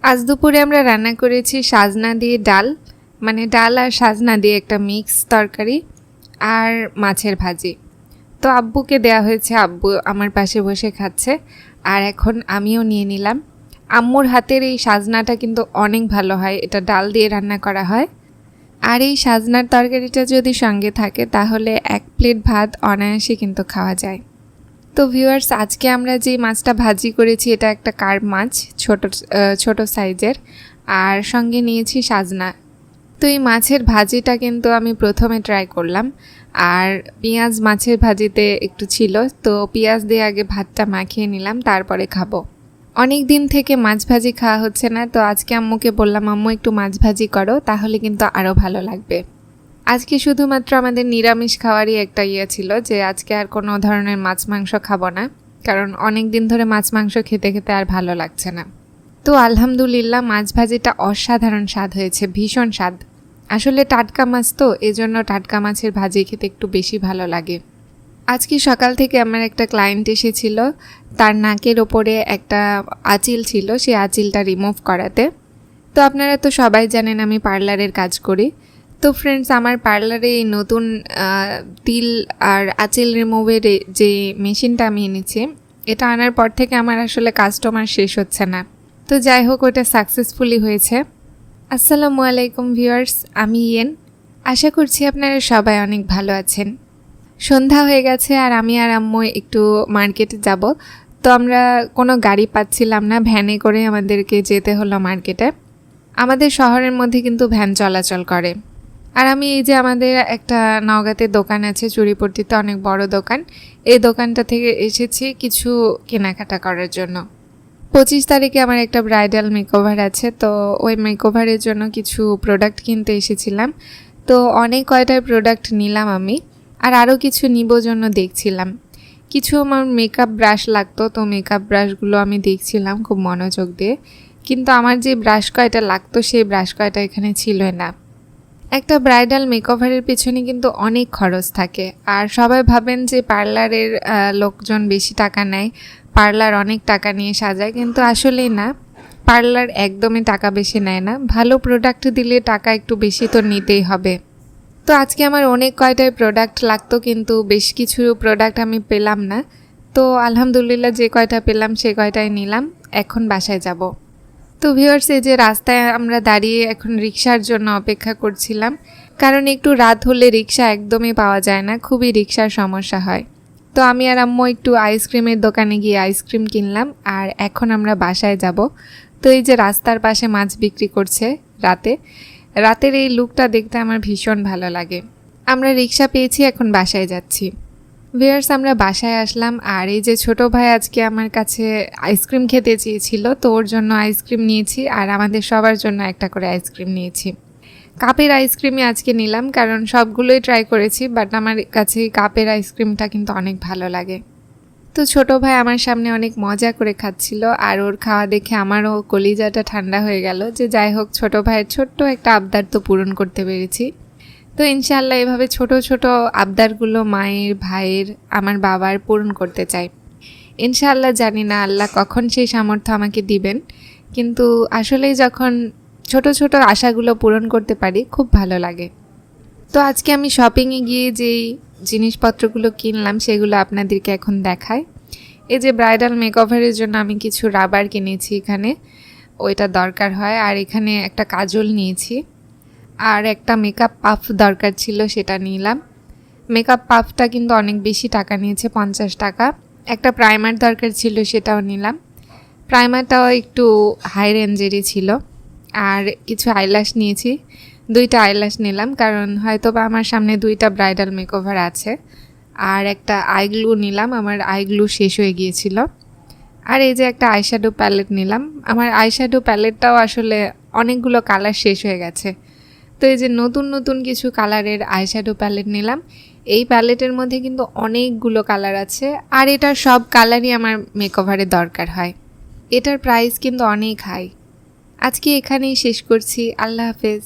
আজ দুপুরে আমরা রান্না করেছি সাজনা দিয়ে ডাল, মানে ডাল আর সাজনা দিয়ে একটা মিক্স তরকারি আর মাছের ভাজি। তো আব্বুকে দেয়া হয়েছে, আব্বু আমার পাশে বসে খাচ্ছে আর এখন আমিও নিয়ে নিলাম। আম্মুর হাতের এই সাজনাটা কিন্তু অনেক ভালো হয়, এটা ডাল দিয়ে রান্না করা হয়। আর এই সাজনার তরকারিটা যদি সঙ্গে থাকে তাহলে এক প্লেট ভাত অনায়াসে কিন্তু খাওয়া যায়। তো ভিউয়ার্স, আজকে আমরা যে মাছটা ভাজি করেছি এটা একটা কার্প মাছ, ছোট সাইজের, আর সঙ্গে নিয়েছি সাজনা। তো এই মাছের ভাজিটা কিন্তু আমি প্রথমে ট্রাই করলাম, আর পেঁয়াজ মাছের ভাজিতে একটু ছিল, তো পেঁয়াজ দিয়ে আগে ভাতটা মাখিয়ে নিলাম, তারপরে খাবো। অনেক দিন থেকে মাছ ভাজি খাওয়া হচ্ছে না, তো আজকে আম্মুকে বললাম আম্মু একটু মাছ ভাজি করো, তাহলে কিন্তু আরও ভালো লাগবে। আজকে শুধুমাত্র আমাদের নিরামিষ খাওয়ারই একটা ছিল যে আজকে আর কোনো ধরনের মাছ মাংস খাবো না, কারণ অনেক দিন ধরে মাছ মাংস খেতে খেতে আর ভালো লাগছে না। তো আলহামদুলিল্লাহ মাছ ভাজিটা অসাধারণ স্বাদ হয়েছে, ভীষণ স্বাদ। আসলে টাটকা মাছ তো, এজন্য টাটকা মাছের ভাজি খেতে একটু বেশি ভালো লাগে। আজকে সকাল থেকে আমার একটা ক্লায়েন্ট এসেছিল, তার নাকের ওপরে একটা আঁচিল ছিল, সেই আঁচিলটা রিমুভ করাতে। তো আপনারা তো সবাই জানেন আমি পার্লারের কাজ করি। তো ফ্রেন্ডস, আমার পার্লারে এই নতুন তিল আর আঁচিল রিমুভের যে মেশিনটা আমি এনেছি, এটা আনার পর থেকে আমার আসলে কাস্টমার শেষ হচ্ছে না। তো যাই হোক, ওটা সাকসেসফুলি হয়েছে। আসসালামু আলাইকুম ভিউয়ার্স, আমি ইয়েন। আশা করছি আপনারা সবাই অনেক ভালো আছেন। সন্ধ্যা হয়ে গেছে আর আমি আর আম্মু একটু মার্কেটে যাব। তো আমরা কোনো গাড়ি পাচ্ছিলাম না, ভ্যানে করে আমাদেরকে যেতে হলো মার্কেটে। আমাদের শহরের মধ্যে কিন্তু ভ্যান চলাচল করে। আর আমি এই যে আমাদের একটা নওগাঁতে দোকান আছে, চুরিপট্টিতে অনেক বড় দোকান, এই দোকানটা থেকে এসেছি কিছু কেনাকাটা করার জন্য। 25 তারিখে আমার একটা ব্রাইডাল মেকওভার আছে, তো ওই মেকওভারের জন্য কিছু প্রোডাক্ট কিনতে এসেছিলাম। তো অনেক কয়টার প্রোডাক্ট নিলাম আমি, আর আরও কিছু নিব জন্য দেখছিলাম। কিছু আমার মেকআপ ব্রাশ লাগতো, তো মেকআপ ব্রাশগুলো আমি দেখছিলাম খুব মনোযোগ দিয়ে, কিন্তু আমার যে ব্রাশ কয়টা লাগতো সেই ব্রাশ কয়টা এখানে ছিলই না। একটা ব্রাইডাল মেকওভারের পেছনে কিন্তু অনেক খরচ থাকে, আর সবাই ভাবেন যে পার্লারের লোকজন বেশি টাকা নেয়, পার্লার অনেক টাকা নিয়ে সাজায়, কিন্তু আসলেই না, পার্লার একদমই টাকা বেশি নেয় না। ভালো প্রোডাক্ট দিলে টাকা একটু বেশি তো নিতেই হবে। তো আজকে আমার অনেক কয়টাই প্রোডাক্ট লাগতো, কিন্তু বেশ কিছু প্রোডাক্ট আমি পেলাম না। তো আলহামদুলিল্লাহ যে কয়টা পেলাম সে কয়টাই নিলাম, এখন বাসায় যাব। তো ভিউয়ার্স, এই যে রাস্তায় আমরা দাঁড়িয়ে এখন রিক্সার জন্য অপেক্ষা করছিলাম, কারণ একটু রাত হলে রিক্সা একদমই পাওয়া যায় না, খুবই রিক্সার সমস্যা হয়। তো আমি আর আম্মু একটু আইসক্রিমের দোকানে গিয়ে আইসক্রিম কিনলাম, আর এখন আমরা বাসায় যাব। তো এই যে রাস্তার পাশে মাছ বিক্রি করছে রাতের এই লুকটা দেখতে আমার ভীষণ ভালো লাগে। আমরা রিক্সা পেয়েছি, এখন বাসায় যাচ্ছি। ভিউয়ার্স, আমরা বাসায় আসলাম, আর এই যে ছোট ভাই আজকে আমার কাছে আইসক্রিম খেতে চেয়েছিল, তো ওর জন্য আইসক্রিম নিয়েছি, আর আমাদের সবার জন্য একটা করে আইসক্রিম নিয়েছি। কাপের আইসক্রিমই আজকে নিলাম, কারণ সবগুলোই ট্রাই করেছি, বাট আমার কাছে কাপের আইসক্রিমটা কিন্তু অনেক ভালো লাগে। তো ছোট ভাই আমার সামনে অনেক মজা করে খাচ্ছিল, আর ওর খাওয়া দেখে আমারও কলিজাটা ঠান্ডা হয়ে গেল, যে যাই হোক ছোট ভাইয়ের ছোট্ট একটা আবদার তো পূরণ করতে পেরেছি। তো ইনশাআল্লাহ এভাবে ছোট ছোট আবদারগুলো মায়ের, ভাইয়ের, আমার বাবার পূরণ করতে চাই ইনশাআল্লাহ। জানি না আল্লাহ কখন সেই সামর্থ্য আমাকে দিবেন, কিন্তু আসলেই যখন ছোট ছোট আশাগুলো পূরণ করতে পারি খুব ভালো লাগে। তো আজকে আমি শপিংয়ে গিয়ে যেই জিনিসপত্রগুলো কিনলাম সেগুলো আপনাদেরকে এখন দেখাই। এই যে ব্রাইডাল মেকওভারের জন্য আমি কিছু রাবার কিনেছি, এখানে ওইটা দরকার হয়, আর এখানে একটা কাজল নিয়েছি, আর একটা মেকআপ পাফ দরকার ছিল, সেটা নিলাম। মেকআপ পাফটা কিন্তু অনেক বেশি টাকা নিয়েছে, 50 টাকা। একটা প্রাইমার দরকার ছিল, সেটাও নিলাম। প্রাইমারটাও একটু হাই রেঞ্জেরই ছিল। আর কিছু আইল্যাশ নিয়েছি, 2টা আইল্যাশ নিলাম, কারণ হয়তো বা আমার সামনে 2টা ব্রাইডাল মেকওভার আছে। আর একটা আইগ্লু নিলাম, আমার আইগ্লু শেষ হয়ে গিয়েছিল। আর এই যে একটা আইশ্যাডো প্যালেট নিলাম, আমার আইশ্যাডো প্যালেটটাও আসলে অনেকগুলো কালার শেষ হয়ে গেছে। তো এই যে নতুন নতুন কিছু কালারের আইশ্যাডো প্যালেট নিলাম। এই প্যালেটের মধ্যে কিন্তু অনেকগুলো কালার আছে, আর এটার সব কালারই আমার মেকওভারে দরকার হয়। এটার প্রাইস কিন্তু অনেক হাই। আজকে এখানেই শেষ করছি, আল্লাহ হাফেজ।